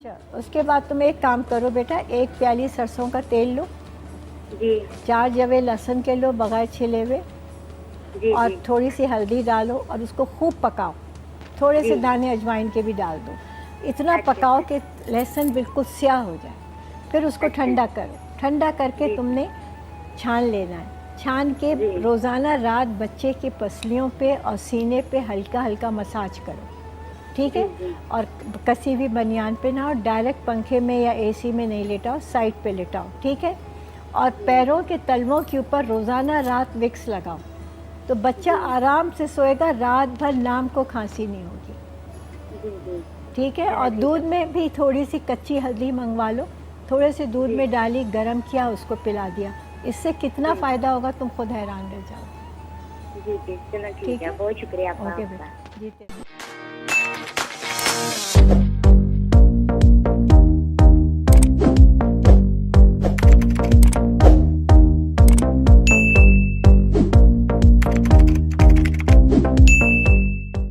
अच्छा, उसके बाद तुम एक काम करो बेटा, 1 प्याली सरसों का तेल लो जी 4 जवे लहसुन के लो बगैर छिले हुए, जी और जी थोड़ी सी हल्दी डालो और उसको खूब पकाओ। थोड़े से जी। दाने अजवाइन के भी डाल दो। इतना अच्छा पकाओ अच्छा कि लहसुन बिल्कुल स्याह हो जाए। फिर उसको अच्छा। ठंडा करो। ठंडा करके जी तुमने छान लेना है। छान के जी रोज़ाना रात बच्चे की पसलियों पे और सीने पे हल्का हल्का मसाज करो, ठीक जी है। जी और कसी हुई बनियान पे ना, और डायरेक्ट पंखे में या एसी में नहीं लेटाओ, साइड पे लेटाओ, ठीक है। और जी पैरों के तलवों के ऊपर रोज़ाना रात विक्स लगाओ, तो बच्चा जी आराम से सोएगा, रात भर नाम को खांसी नहीं होगी, जी जी। ठीक है। चलो और ठीक है। दूध में भी थोड़ी सी कच्ची हल्दी मंगवा लो, थोड़े से दूध जी में डाली, गरम किया, उसको पिला दिया। इससे कितना जी फ़ायदा होगा तुम खुद हैरान रह जाओगे, जी जी। चलो ठीक ठीक है, है। बहुत शुक्रिया आपका ओके आपका। बेटा, जीते रहो।